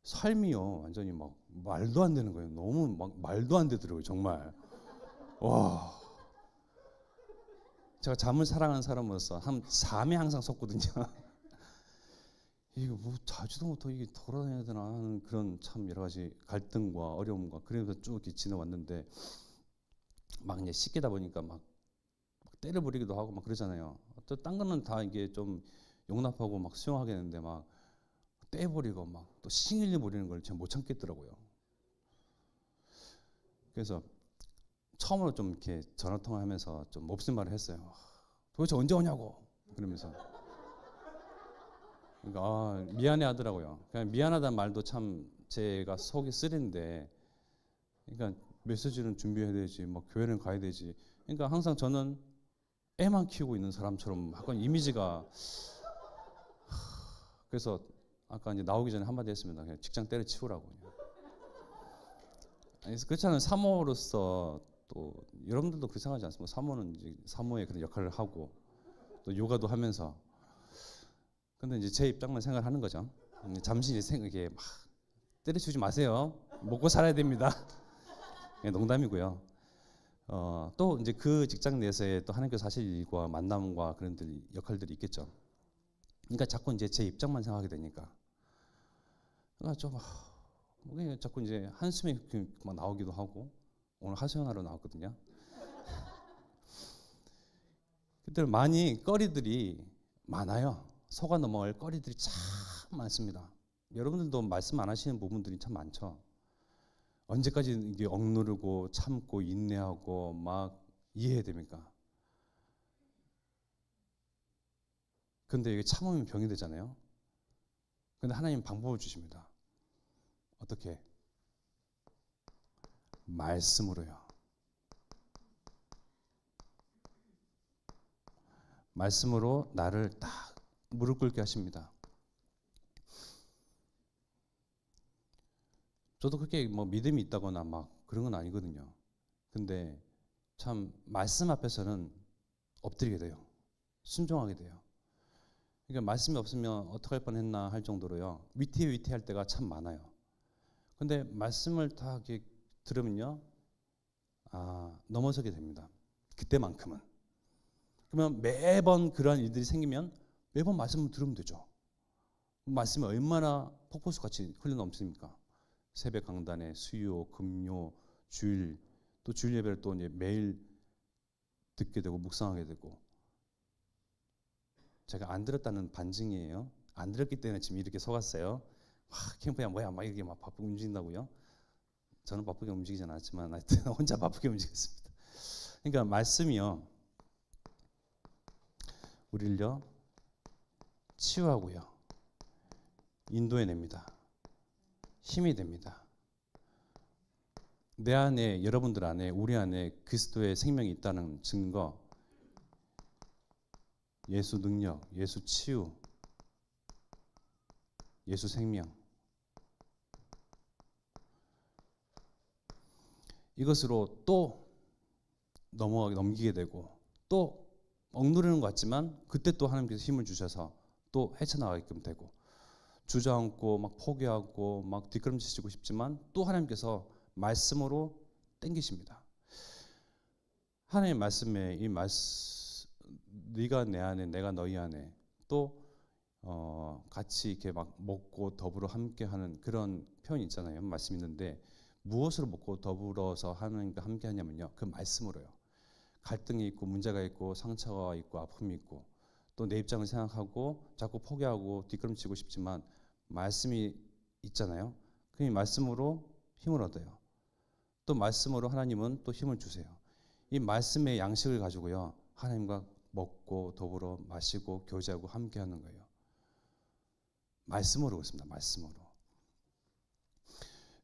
삶이요 완전히 막 말도 안 되는 거예요. 너무 막 말도 안 되더라고요. 정말. 와. 제가 잠을 사랑하는 사람으로서 잠에 항상 속거든요. 이거 뭐 자지도 못하고 이게 돌아다녀야 되나 하는 그런 참 여러 가지 갈등과 어려움과 그래서 쭉 이렇게 지내왔는데 막 이제 씻기다 보니까 막 때려 부리기도 하고 막 그러잖아요. 또 딴 거는 다 이게 좀 용납하고 막 수용하겠는데 막 떼버리고 막 또 싱일리 부리는 걸 제가 못 참겠더라고요. 그래서 처음으로 좀 이렇게 전화 통화하면서 좀 몹쓸 말을 했어요. 도대체 언제 오냐고 그러면서. 그러니까 미안해 하더라고요. 그냥 미안하다는 말도 참 제가 속이 쓰린데, 그러니까 메시지는 준비해야 되지, 뭐 교회는 가야 되지. 그러니까 항상 저는 애만 키우고 있는 사람처럼 약간 이미지가. 그래서 아까 이제 나오기 전에 한마디 했습니다. 그냥 직장 때려치우라고. 그래서 그렇잖아요. 사모로서 또 여러분들도 그렇게 생각하지 않습니까? 사모는 이제 사모의 그런 역할을 하고 또 요가도 하면서. 근데 이제 제 입장만 생각하는 거죠. 잠시 생각에 막 때려치우지 마세요. 먹고 살아야 됩니다. 농담이고요. 또 이제 그 직장 내에서의 또 하나님께서 하실 일과 만남과 그런 역할들이 있겠죠. 그러니까 자꾸 이제 제 입장만 생각하게 되니까. 그러니까 좀 자꾸 이제 한숨이 막 나오기도 하고 오늘 하소연하러 나왔거든요. 그때 많이 거리들이 많아요. 속아 넘어갈 거리들이 참 많습니다. 여러분들도 말씀 안 하시는 부분들이 참 많죠. 언제까지 이게 억누르고 참고 인내하고 막 이해해야 됩니까? 근데 이게 참으면 병이 되잖아요. 근데 하나님 방법을 주십니다. 어떻게? 말씀으로요. 말씀으로 나를 딱 무릎 꿇게 하십니다. 저도 그렇게 뭐 믿음이 있다거나 막 그런 건 아니거든요. 근데 참 말씀 앞에서는 엎드리게 돼요. 순종하게 돼요. 그러니까 말씀이 없으면 어떡할 뻔했나 할 정도로요. 위태위태할 때가 참 많아요. 근데 말씀을 다 이렇게 들으면요, 넘어서게 됩니다. 그때만큼은. 그러면 매번 그러한 일들이 생기면 매번 말씀을 들으면 되죠. 말씀이 얼마나 폭포수같이 흘러넘칩니까? 새벽 강단에 수요, 금요, 주일, 또 주일 예배를 또 이제 매일 듣게 되고 묵상하게 되고. 제가 안 들었다는 반증이에요. 안 들었기 때문에 지금 이렇게 속았어요. 캠프야 뭐야 막 이렇게 막 바쁘게 움직인다고요? 저는 바쁘게 움직이진 않았지만 하여튼 혼자 바쁘게 움직였습니다. 그러니까 말씀이요, 우리를요 치유하고요 인도해냅니다. 힘이 됩니다. 내 안에, 여러분들 안에, 우리 안에 그리스도의 생명이 있다는 증거, 예수 능력, 예수 치유, 예수 생명, 이것으로 또 넘기게 되고 또 억누르는 것 같지만 그때 또 하나님께서 힘을 주셔서 또 헤쳐나가게끔 되고, 주저앉고 막 포기하고 막 뒷걸음치시고 싶지만 또 하나님께서 말씀으로 땡기십니다. 하나님의 말씀에 이 말씀, 네가 내 안에 내가 너희 안에, 또 같이 이렇게 막 먹고 더불어 함께하는 그런 표현이 있잖아요. 말씀이 있는데 무엇으로 먹고 더불어서 하나님과 함께하냐면요, 그 말씀으로요. 갈등이 있고 문제가 있고 상처가 있고 아픔이 있고 또 내 입장을 생각하고 자꾸 포기하고 뒷걸음치고 싶지만 말씀이 있잖아요. 그 말씀으로 힘을 얻어요. 또 말씀으로 하나님은 또 힘을 주세요. 이 말씀의 양식을 가지고요 하나님과 먹고 더불어 마시고 교제하고 함께하는 거예요. 말씀으로 그렇습니다. 말씀으로.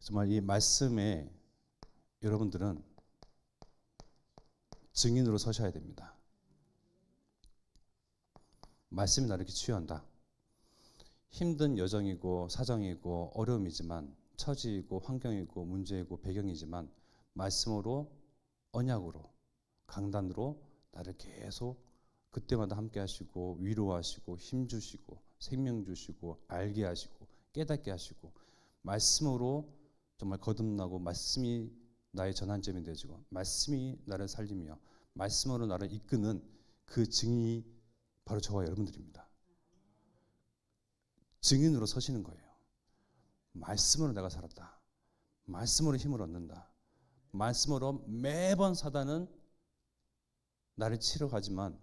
정말 이 말씀에 여러분들은 증인으로 서셔야 됩니다. 말씀이 나를 이렇게 치유한다. 힘든 여정이고 사정이고 어려움이지만, 처지이고 환경이고 문제이고 배경이지만 말씀으로, 언약으로, 강단으로 나를 계속 그때마다 함께 하시고 위로하시고 힘주시고 생명 주시고 알게 하시고 깨닫게 하시고, 말씀으로 정말 거듭나고 말씀이 나의 전환점이 되어지고 말씀이 나를 살리며 말씀으로 나를 이끄는 그 증인이 바로 저와 여러분들입니다. 증인으로 서시는 거예요. 말씀으로 내가 살았다. 말씀으로 힘을 얻는다. 말씀으로 매번 사단은 나를 치러 가지만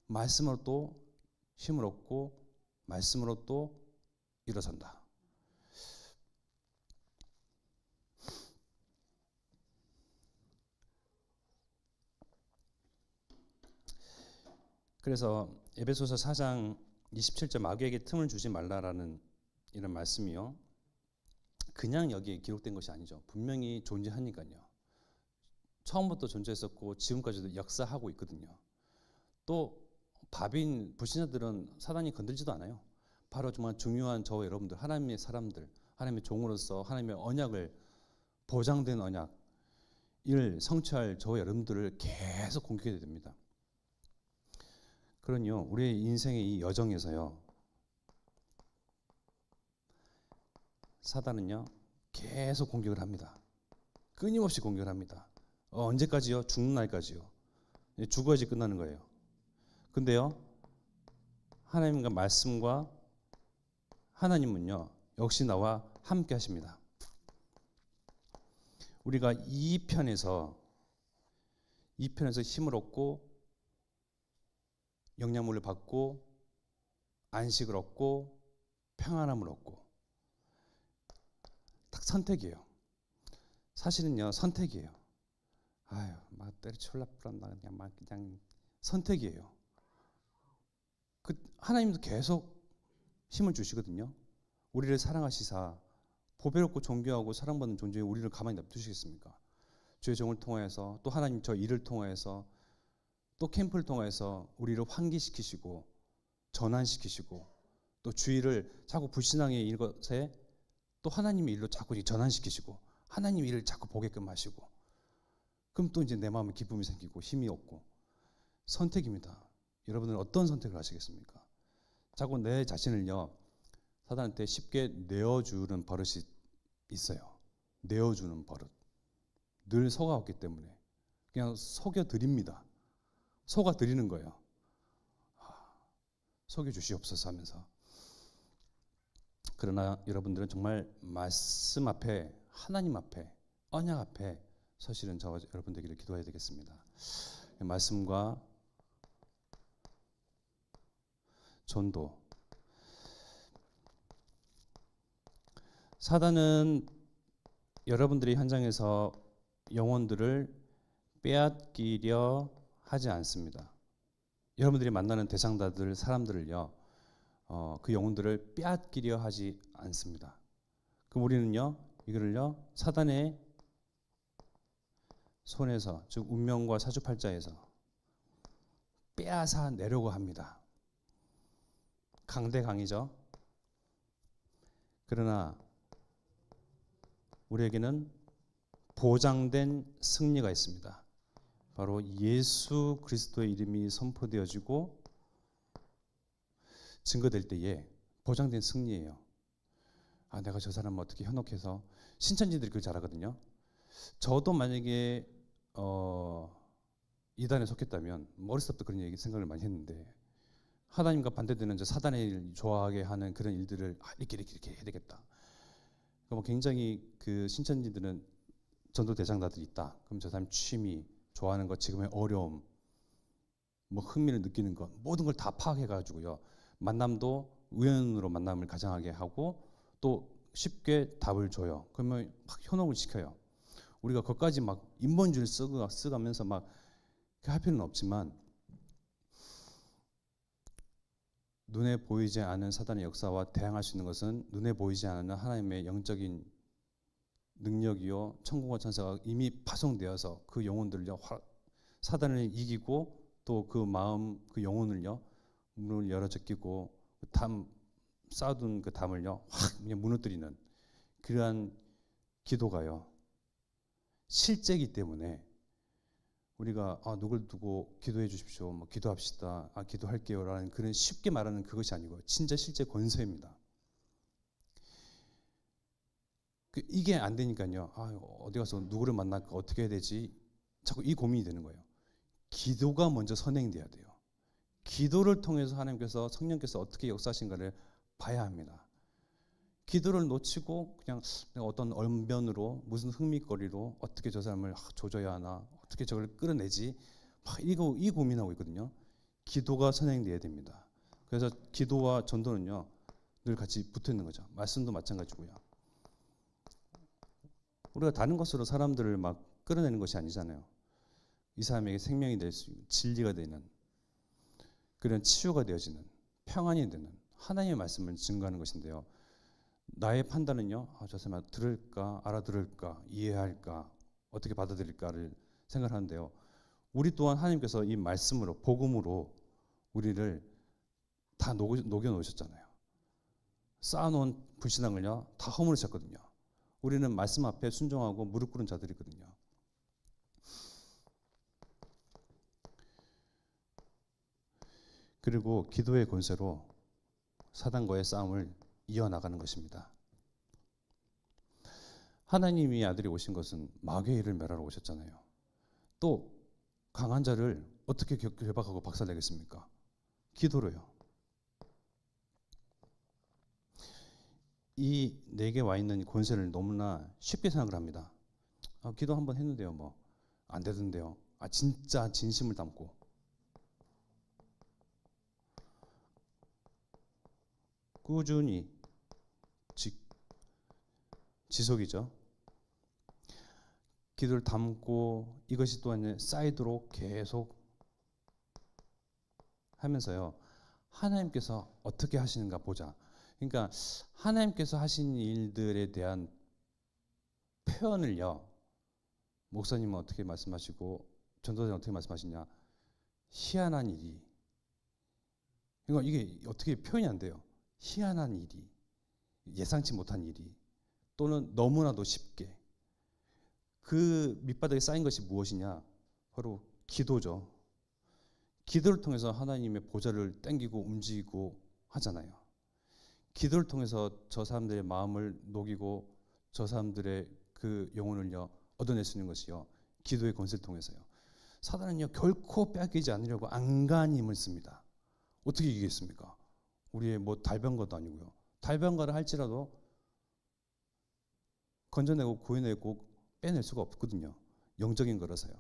말씀으로 또 힘을 얻고 말씀으로 또 일어선다. 그래서 에베소서 4장 27절 마귀에게 틈을 주지 말라라는 이런 말씀이요, 그냥 여기에 기록된 것이 아니죠. 분명히 존재하니까요. 처음부터 존재했었고 지금까지도 역사하고 있거든요. 또 바빈 불신자들은 사단이 건들지도 않아요. 바로 정말 중요한 저와 여러분들, 하나님의 사람들, 하나님의 종으로서 하나님의 언약을, 보장된 언약, 이를 성취할 저와 여러분들을 계속 공격해야 됩니다. 그러니요, 우리의 인생의 이 여정에서요, 사단은요 계속 공격을 합니다. 끊임없이 공격을 합니다. 언제까지요? 죽는 날까지요. 죽어야지 끝나는 거예요. 근데요, 하나님과 말씀과 하나님은요 역시 나와 함께 하십니다. 우리가 이 편에서 힘을 얻고 영양분을 받고 안식을 얻고 평안함을 얻고, 딱 선택이에요. 사실은요 선택이에요. 아유 막 때려치울라 그런다 그냥 막 그냥 선택이에요. 그 하나님도 계속 힘을 주시거든요. 우리를 사랑하시사 보배롭고 존귀하고 사랑받는 존재에 우리를 가만히 냅두시겠습니까? 주의 종을 통하여서 또 하나님 저 일을 통하여서 또 캠프를 통해서 우리를 환기시키시고 전환시키시고 또 주의를 자꾸 불신앙의 이것에 또 하나님의 일로 자꾸 전환시키시고 하나님의 일을 자꾸 보게끔 하시고 그럼 또 이제 내 마음에 기쁨이 생기고 힘이 없고 선택입니다. 여러분은 어떤 선택을 하시겠습니까? 자꾸 내 자신을요 사단한테 쉽게 내어주는 버릇이 있어요. 내어주는 버릇. 늘 속아왔기 때문에 그냥 속여드립니다. 속아드리는 거예요. 속여주시옵소서 하면서. 그러나 여러분들은 정말 말씀 앞에 하나님 앞에 언약 앞에 서실은 저와 여러분 되기를 기도해야 되겠습니다. 말씀과 전도. 사단은 여러분들이 현장에서 영혼들을 빼앗기려 하지 않습니다. 여러분들이 만나는 대상자들 사람들을요 그 영혼들을 빼앗기려 하지 않습니다. 그럼 우리는요 이거를요 사단의 손에서 즉 운명과 사주팔자에서 빼앗아 내려고 합니다. 강대강이죠. 그러나 우리에게는 보장된 승리가 있습니다. 바로 예수 그리스도의 이름이 선포되어지고 증거될 때에 보장된 승리예요. 아, 내가 저 사람을 어떻게 현혹해서 신천지들이 그걸 잘하거든요. 저도 만약에 이단에 속했다면 어렸을 때부터 그런 얘기 생각을 많이 했는데 하나님과 반대되는 저 사단의 일 좋아하게 하는 그런 일들을 이렇게 해야 되겠다. 그럼 굉장히 그 신천지들은 전도 대장자들이 있다. 그럼 저 사람 취미, 좋아하는 것, 지금의 어려움, 뭐 흥미를 느끼는 것 모든 걸 다 파악해가지고요. 만남도 우연으로 만남을 가장하게 하고 또 쉽게 답을 줘요. 그러면 막 현혹을 시켜요. 우리가 거기까지 막 인본주의를 쓰가면서 막 할 필요는 없지만 눈에 보이지 않은 사단의 역사와 대항할 수 있는 것은 눈에 보이지 않는 하나님의 영적인 능력이요 천국과 천사가 이미 파송되어서 그 영혼들을요 사단을 이기고 또 그 마음 그 영혼을요 문을 열어 제끼고 담 쌓아둔 그 담을요 확 그냥 무너뜨리는 그러한 기도가요 실제이기 때문에 우리가 누굴 두고 기도해 주십시오 뭐 기도합시다 기도할게요라는 그런 쉽게 말하는 그것이 아니고 진짜 실제 권세입니다. 이게 안 되니까요 어디 가서 누구를 만날까 어떻게 해야 되지 자꾸 이 고민이 되는 거예요. 기도가 먼저 선행돼야 돼요. 기도를 통해서 하나님께서 성령께서 어떻게 역사하신가를 봐야 합니다. 기도를 놓치고 그냥 내가 어떤 언변으로 무슨 흥미거리로 어떻게 저 사람을 조져야 하나 어떻게 저걸 끌어내지 막 이 고민하고 있거든요. 기도가 선행돼야 됩니다. 그래서 기도와 전도는요 늘 같이 붙어 있는 거죠. 말씀도 마찬가지고요. 우리가 다른 것으로 사람들을 막 끌어내는 것이 아니잖아요. 이 사람에게 생명이 될 수 있는 진리가 되는 그런 치유가 되어지는 평안이 되는 하나님의 말씀을 증거하는 것인데요. 나의 판단은요. 저 사람 들을까 알아들을까 이해할까 어떻게 받아들일까를 생각하는데요. 우리 또한 하나님께서 이 말씀으로 복음으로 우리를 다 녹여 놓으셨잖아요. 쌓아놓은 불신앙을요 다 허물으셨거든요. 우리는 말씀 앞에 순종하고 무릎 꿇은 자들이거든요. 그리고 기도의 권세로 사단과의 싸움을 이어나가는 것입니다. 하나님이 아들이 오신 것은 마귀의 일을 멸하러 오셨잖아요. 또 강한 자를 어떻게 결박하고 박살내겠습니까? 기도로요. 이 내게 와 있는 권세를 너무나 쉽게 생각을 합니다. 기도 한번 했는데요. 뭐 안 되던데요. 진짜 진심을 담고 꾸준히 지속이죠. 기도를 담고 이것이 또 쌓이도록 계속 하면서요, 하나님께서 어떻게 하시는가 보자. 그러니까 하나님께서 하신 일들에 대한 표현을요, 목사님은 어떻게 말씀하시고 전도자는 어떻게 말씀하시냐, 희한한 일이. 그러니까 이게 어떻게 표현이 안 돼요. 희한한 일이, 예상치 못한 일이, 또는 너무나도 쉽게. 그 밑바닥에 쌓인 것이 무엇이냐, 바로 기도죠. 기도를 통해서 하나님의 보좌를 땡기고 움직이고 하잖아요. 기도를 통해서 저 사람들의 마음을 녹이고 저 사람들의 그 영혼을요 얻어낼 수 있는 것이요, 기도의 권세를 통해서요. 사단은요 결코 빼앗기지 않으려고 안간히 힘을 씁니다. 어떻게 이기겠습니까? 우리의 뭐 달변가도 아니고요. 달변가를 할지라도 건져내고 구해내고 빼낼 수가 없거든요. 영적인 거라서요.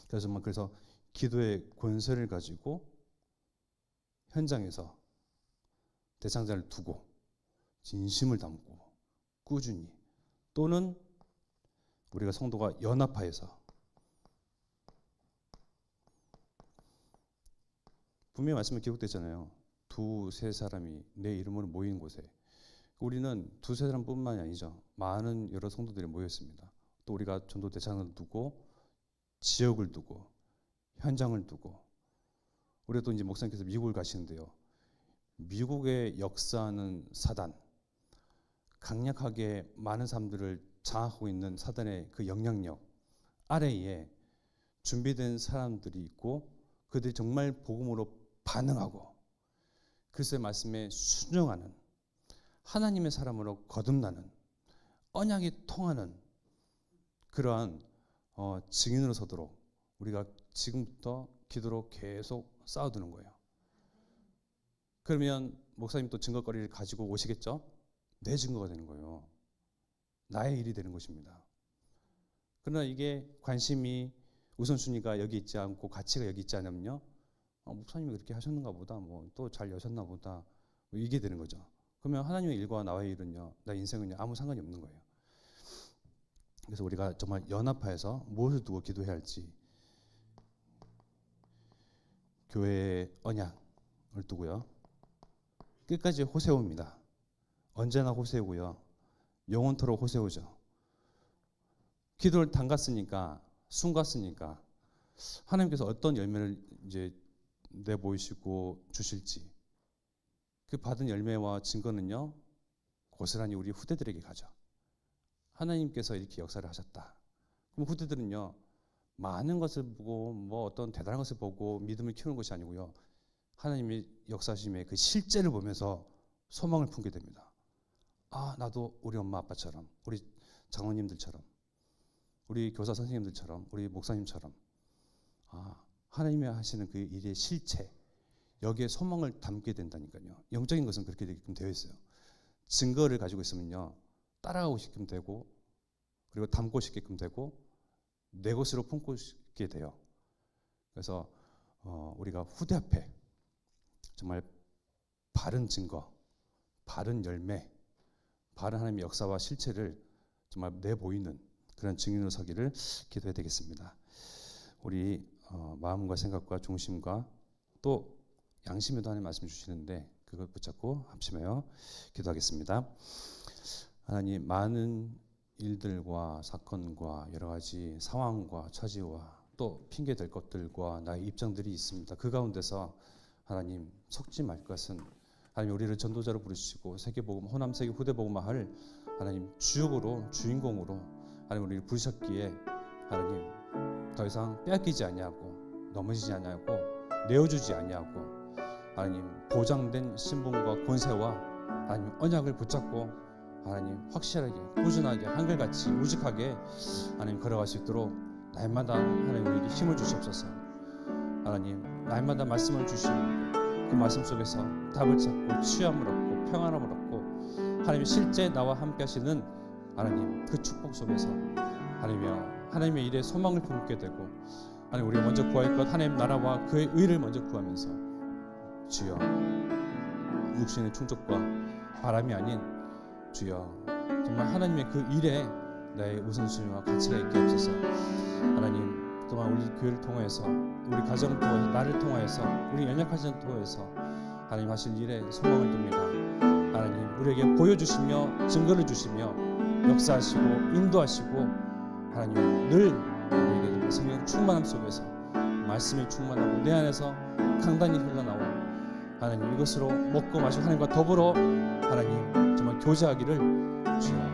그래서 기도의 권세를 가지고 현장에서 대상자를 두고 진심을 담고 꾸준히, 또는 우리가 성도가 연합하여서, 분명히 말씀에 기록됐잖아요. 두세 사람이 내 이름으로 모이는 곳에, 우리는 두세 사람뿐만이 아니죠. 많은 여러 성도들이 모였습니다. 또 우리가 전도 대상을 두고 지역을 두고 현장을 두고, 우리가 또 이제 목사님께서 미국을 가시는데요. 미국에 역사하는 사단, 강력하게 많은 사람들을 장악하고 있는 사단의 그 영향력 아래에 준비된 사람들이 있고, 그들이 정말 복음으로 반응하고 그리스도의 말씀에 순종하는 하나님의 사람으로 거듭나는 언약이 통하는 그러한 증인으로 서도록 우리가 지금부터 기도로 계속 쌓아두는 거예요. 그러면 목사님 또 증거거리를 가지고 오시겠죠? 내 증거가 되는 거예요. 나의 일이 되는 것입니다. 그러나 이게 관심이, 우선순위가 여기 있지 않고 가치가 여기 있지 않으면요, 목사님이 그렇게 하셨는가 보다, 뭐 또 잘 여셨나 보다, 뭐 이게 되는 거죠. 그러면 하나님의 일과 나의 일은요, 나 인생은요 아무 상관이 없는 거예요. 그래서 우리가 정말 연합하여서 무엇을 두고 기도해야 할지, 교회의 언약을 두고요, 끝까지 호세옵니다. 언제나 호세우고요, 영원토록 호세우죠. 기도를 담갔으니까, 숨갔으니까 하나님께서 어떤 열매를 이제 내보이시고 주실지, 그 받은 열매와 증거는요 고스란히 우리 후대들에게 가죠. 하나님께서 이렇게 역사를 하셨다. 그럼 후대들은요 많은 것을 보고 뭐 어떤 대단한 것을 보고 믿음을 키우는 것이 아니고요, 하나님의 역사심의 그 실제를 보면서 소망을 품게 됩니다. 아, 나도 우리 엄마 아빠처럼, 우리 장로님들처럼, 우리 교사 선생님들처럼, 우리 목사님처럼, 하나님이 하시는 그 일의 실체, 여기에 소망을 담게 된다니까요. 영적인 것은 그렇게 되어 있어요. 증거를 가지고 있으면요 따라가고 싶게끔 되고, 그리고 담고 싶게끔 되고, 내 것으로 품고 싶게 돼요. 그래서 우리가 후대 앞에 정말 바른 증거, 바른 열매, 바른 하나님의 역사와 실체를 정말 내보이는 그런 증인으로 서기를 기도해야 되겠습니다. 우리 마음과 생각과 중심과 또 양심에도 하나님 말씀 주시는데, 그걸 붙잡고 합심하여 기도하겠습니다. 하나님, 많은 일들과 사건과 여러 가지 상황과 처지와 또 핑계될 것들과 나의 입장들이 있습니다. 그 가운데서 하나님 속지 말 것은, 하나님 우리를 전도자로 부르시고 세계복음, 호남 세계 후대복음화할 하나님 주역으로, 주인공으로 하나님 우리를 부르셨기에, 하나님 더 이상 빼앗기지 아니하고 넘어지지 아니하고 내어주지 아니하고, 하나님 보장된 신분과 권세와 하나님 언약을 붙잡고 하나님 확실하게, 꾸준하게, 한결같이 우직하게 하나님 걸어갈 수 있도록 날마다 하나님 우리에게 힘을 주시옵소서. 하나님 날마다 말씀을 주시고 그 말씀 속에서 답을 찾고 취함을 얻고 평안함을 얻고, 하나님 실제 나와 함께 하시는 하나님 그 축복 속에서 하나님의 일에 소망을 품게 되고, 하나님 우리가 먼저 구할 것 하나님 나라와 그의 의를 먼저 구하면서, 주여 육신의 충족과 바람이 아닌 주여 정말 하나님의 그 일에 나의 우선순위와 가치가 있게 하옵소서. 하나님, 또한 우리 교회를 통해서, 우리 가정을 통해서, 나를 통해서, 우리 연약하신 통해서 하나님 하실 일에 소망을 둡니다. 하나님, 우리에게 보여주시며 증거를 주시며 역사하시고 인도하시고 하나님 늘 우리에게 성령 충만함 속에서 말씀이 충만하고 내 안에서 강단이 흘러나오는 하나님, 이것으로 먹고 마시고 하나님과 더불어 하나님 정말 교제하기를 주여